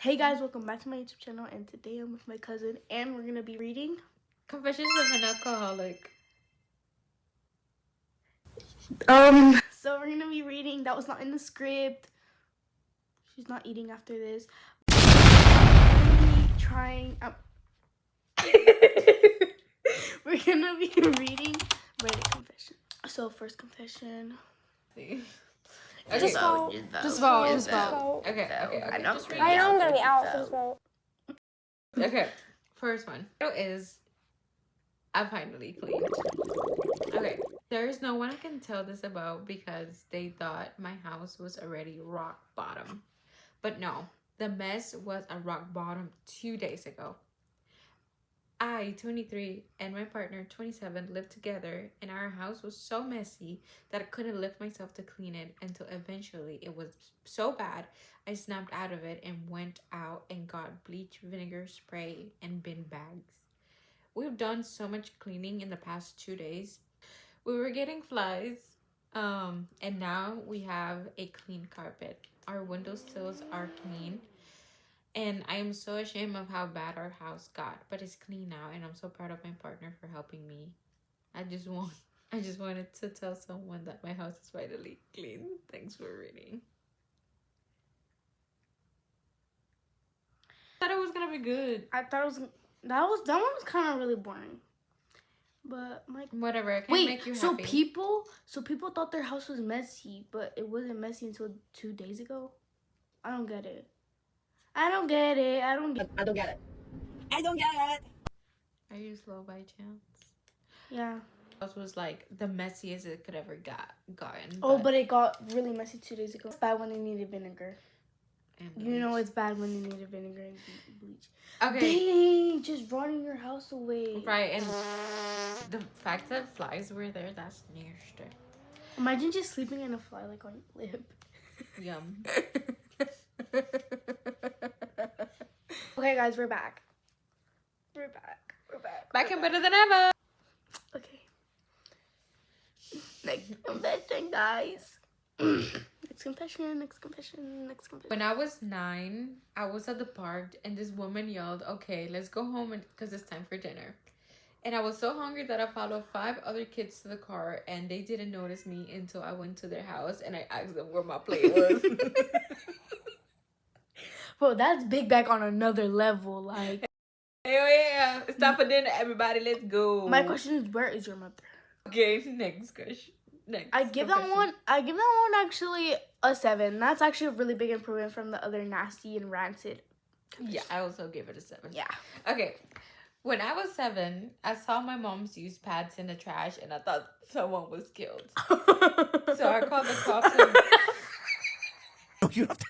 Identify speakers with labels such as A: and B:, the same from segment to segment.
A: Hey guys, welcome back to my YouTube channel, and today I'm with my cousin and we're gonna be reading
B: Confessions of an Alcoholic.
A: So we're gonna be reading, that was not in the script. She's not eating after this. We're gonna be reading Reddit confession. So first confession.
B: Okay,
C: Just vote.
B: Just vote.
C: Just vote.
B: Okay.
A: I know.
B: Just read
C: I
B: it.
C: know I'm gonna be out. Just vote.
B: Okay, first one is I finally cleaned. Okay, there's no one I can tell this about because they thought my house was already rock bottom. But no, the mess was a rock bottom 2 days ago. I, 23, and my partner, 27, lived together, and our house was so messy that I couldn't lift myself to clean it until eventually it was so bad I snapped out of it and went out and got bleach, vinegar spray, and bin bags. We've done so much cleaning in the past 2 days. We were getting flies, and now we have a clean carpet. Our windowsills are clean. And I am so ashamed of how bad our house got, but it's clean now, and I'm so proud of my partner for helping me. I just wanted to tell someone that my house is finally clean. Thanks for reading. I thought it was gonna be good.
A: I thought that one was kind of really boring. But my
B: Whatever, I can make you happy.
A: So people thought their house was messy, but it wasn't messy until 2 days ago. I don't get it. I don't get it.
B: Are you slow by chance?
A: Yeah.
B: House was like the messiest it could ever gotten.
A: Oh, but it got really messy 2 days ago. It's bad when they needed vinegar.
B: and
A: You know it's bad when they needed vinegar and bleach.
B: okay.
A: Dang, just running your house away.
B: Right, and the fact that flies were there, that's nasty.
A: Imagine just sleeping in a fly like on your lip.
B: Yum.
A: Okay, guys, we're back.
B: Back and better than ever.
A: Okay. Next confession, guys. Next confession.
B: When I was 9, I was at the park and this woman yelled, "Okay, let's go home because it's time for dinner." And I was so hungry that I followed 5 other kids to the car, and they didn't notice me until I went to their house and I asked them where my plate was.
A: Bro, that's big back on another level. Like,
B: Hell yeah. It's time for dinner, everybody. Let's go.
A: my question is, where is your mother?
B: Okay, next question. Next.
A: I give that one actually a 7. That's actually a really big improvement from the other nasty and rancid.
B: Yeah, I also give it a 7.
A: Yeah.
B: Okay. When I was 7, I saw my mom's used pads in the trash and I thought someone was killed. So I called the cops.
D: You have to.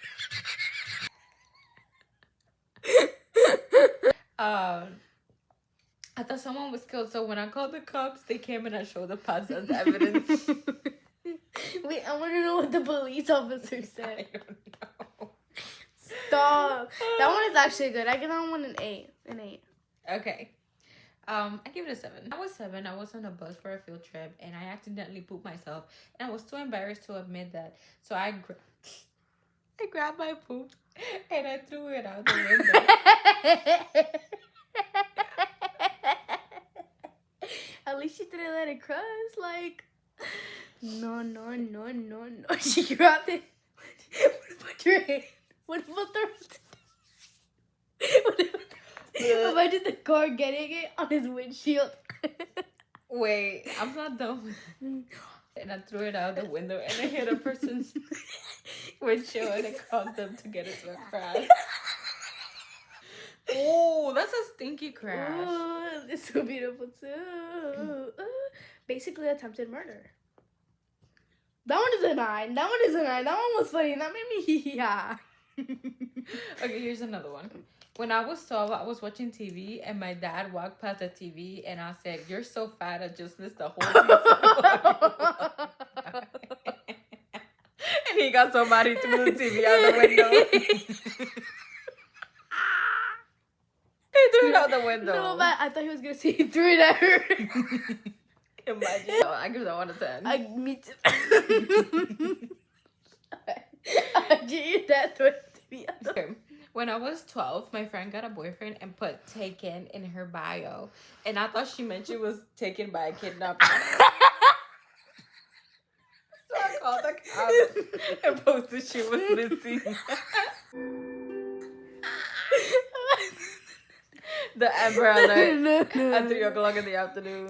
B: I thought someone was killed, so when I called the cops, they came and I showed the pads as evidence.
A: Wait, I want to know what the police officer said.
B: I don't know.
A: Stop. That one is actually good. I give that one an 8. An 8.
B: Okay. I give it a 7. I was 7. I was on a bus for a field trip and I accidentally pooped myself, and I was too embarrassed to admit that. So I grabbed my poop and I threw it out the window.
A: At least she didn't let it cross. Like, no. She grabbed it. What about your hand? What about the... Imagine the car getting it on his windshield.
B: Wait, I'm not done. And I threw it out the window and it hit a person's windshield and it caused them to get into a crash. Oh, that's a stinky crash.
A: Oh, it's so beautiful too. Basically attempted murder. That one is a 9. That one was funny. That made me yeah.
B: Okay, here's another one. When I was 12, I was watching TV and my dad walked past the TV and I said, "You're so fat, I just missed the whole TV." And he got so mad he threw the TV out the window. He threw it out the window.
A: No, but I thought he was gonna say he threw it at her.
B: Imagine. I give that one a 10.
A: Me too. Your dad threw it to me.
B: Okay. When I was 12, my friend got a boyfriend and put taken in her bio. And I thought she meant she was taken by a kidnapper. So I called the cops and posted she was missing. The Amber Alert at 3 o'clock in the afternoon.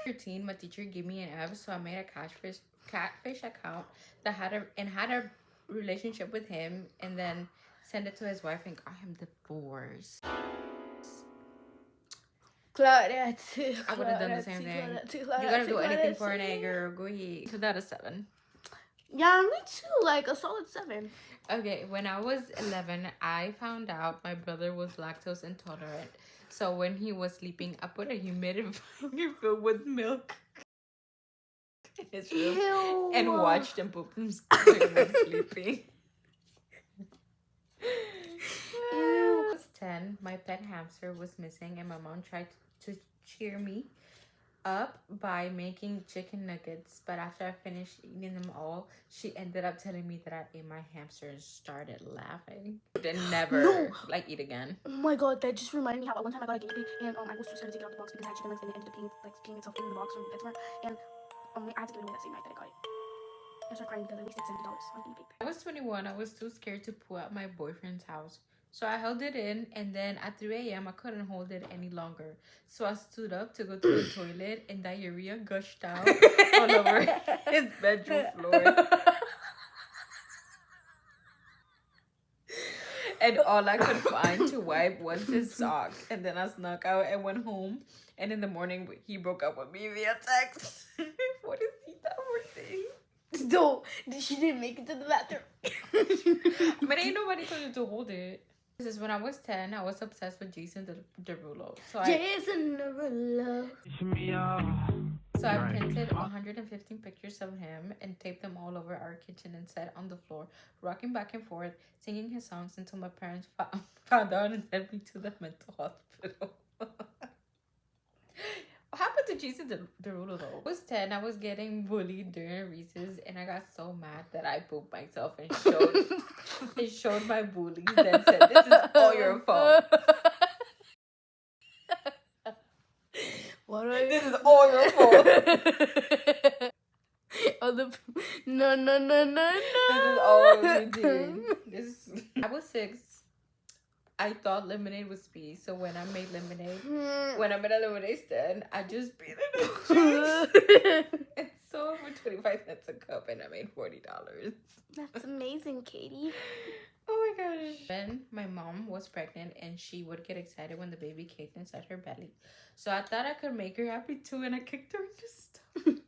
B: 13, my teacher gave me an F, so I made a catfish account that had a relationship with him, and then sent it to his wife and got him divorced.
A: Claudia,
B: I would have done the same thing. You gotta do anything for an egg, girl. Go ahead. So that is 7.
A: Yeah, me too. Like a solid 7.
B: Okay, when I was 11, I found out my brother was lactose intolerant. So when he was sleeping, I put a humidifier filled with milk in his room and watched him poop himself when he was sleeping. When I was 10, my pet hamster was missing, and my mom tried to cheer me up by making chicken nuggets, but after I finished eating them all, she ended up telling me that I ate my hamster and started laughing. Then never eat again.
A: Oh my god, that just reminded me how one time I got a guinea pig and I was too scared to take it out the box because I had chicken legs and it ended up peeing itself in the box from PetSmart, and I had to give it away that same night that I got it. I started crying because I wasted $70 on a guinea pig.
B: I was 21. I was too scared to pull out my boyfriend's house. So I held it in, and then at 3 a.m. I couldn't hold it any longer. So I stood up to go to the toilet, and diarrhea gushed out all over his bedroom floor. And all I could find to wipe was his sock. And then I snuck out and went home. And in the morning, he broke up with me via text. What is he that thing?
A: No, she didn't make it to the bathroom.
B: But ain't nobody told you to hold it. This is when I was 10. I was obsessed with Jason Derulo.
A: Jason Derulo.
B: So I printed 115 pictures of him and taped them all over our kitchen and sat on the floor, rocking back and forth, singing his songs until my parents found out and sent me to the mental hospital. What happened to Jason Derulo though? I was 10. I was getting bullied during recess, and I got so mad that I pooped myself and showed my bullies and said, "This is all your fault. This is all your fault.
A: No.
B: This is all we did." I was 6. I thought lemonade was speed, so when I made a lemonade stand, I just beat it up. And sold for 25 cents a cup, and I made $40.
A: That's amazing, Katie.
B: Oh my gosh. When my mom was pregnant, and she would get excited when the baby kicked inside her belly. So I thought I could make her happy too, and I kicked her in the stomach.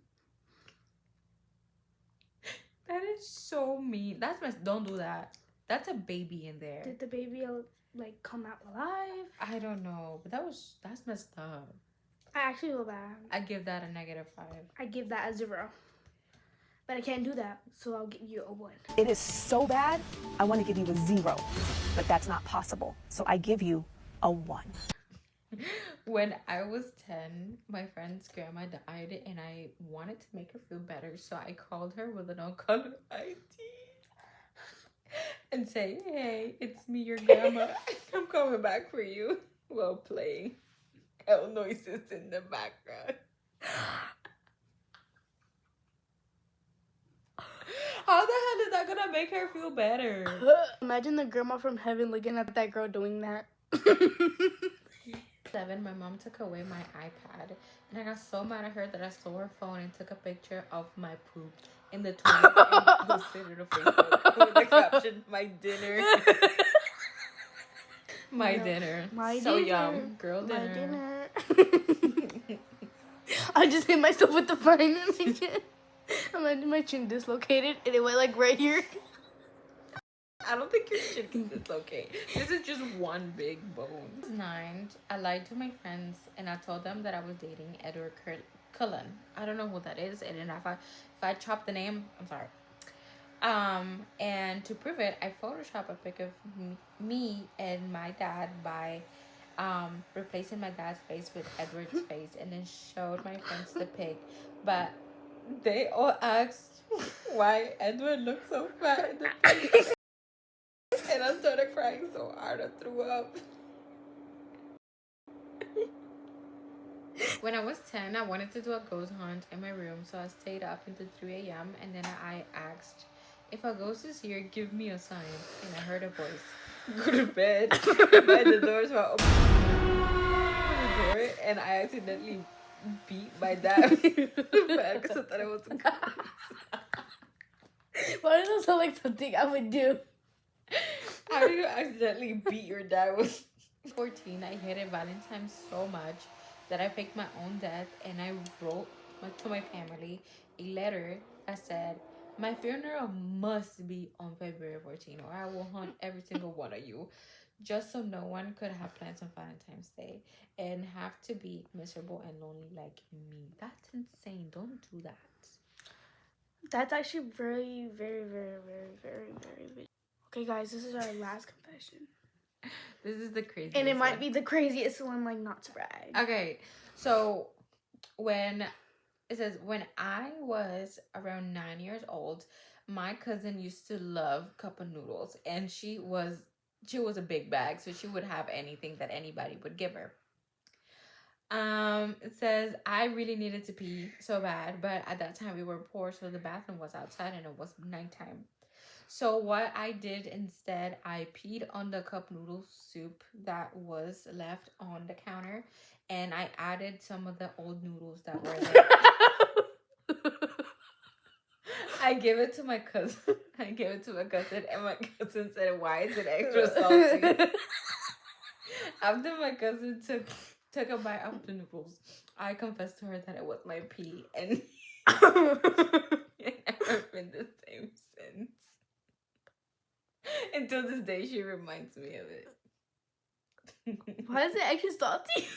B: That is so mean. Don't do that. That's a baby in there.
A: Did the baby come out alive?
B: I don't know, but that's messed up.
A: I actually feel bad.
B: I give that a -5.
A: I give that a 0. But I can't do that, so I'll give you a 1.
D: It is so bad, I want to give you a 0, but that's not possible. So I give you a 1.
B: When I was 10, my friend's grandma died, and I wanted to make her feel better, so I called her with an all-color ID and say, "Hey, it's me, your grandma. I'm coming back for you," while playing hell noises in the background. How the hell is that gonna make her feel better?
A: Imagine the grandma from heaven looking at that girl doing that.
B: 7, my mom took away my iPad, and I got so mad at her that I stole her phone and took a picture of my poop in the toilet and posted it on Facebook with the caption, "My dinner." My dinner. So yum. Girl dinner.
A: I just hit myself with the fine again. Imagine my chin dislocated and it went right here.
B: I don't think your shit can dislocate. This is just one big bone. I was 9. I lied to my friends, and I told them that I was dating Edward Cullen. I don't know who that is, and if I chop the name, I'm sorry. And to prove it, I photoshopped a pic of me and my dad by replacing my dad's face with Edward's face, and then showed my friends the pic. But they all asked why Edward looked so fat in the picture. And I started crying so hard I threw up. When I was 10, I wanted to do a ghost hunt in my room, so I stayed up until 3 a.m. and then I asked, if a ghost is here, give me a sign. And I heard a voice. Go to bed. But the doors were open. The door, and I accidentally beat my dad because I thought it was a ghost.
A: Why does that sound like something I would do?
B: How do you accidentally beat your dad with 14? I hated Valentine's so much that I faked my own death and I wrote to my family a letter that said, my funeral must be on February 14 or I will hunt every single one of you, just so no one could have plans on Valentine's Day and have to be miserable and lonely like me. That's insane. Don't do that.
A: That's actually very, very, very, very, very, very big. Okay, guys, this is our last confession.
B: This is the craziest
A: And it might
B: one.
A: be the craziest one, like, not to brag.
B: Okay, so when I was around 9 years old, my cousin used to love cup of noodles, and she was a big bag, so she would have anything that anybody would give her. It says I really needed to pee so bad, but at that time we were poor, so the bathroom was outside and it was nighttime. So what I did instead, I peed on the cup noodle soup that was left on the counter, and I added some of the old noodles that were there. I gave it to my cousin. And my cousin said, "Why is it extra salty?" After my cousin took a bite of the noodles, I confessed to her that it was my pee, and it never been the same since. Until this day, she reminds me of it.
A: Why is it extra salty?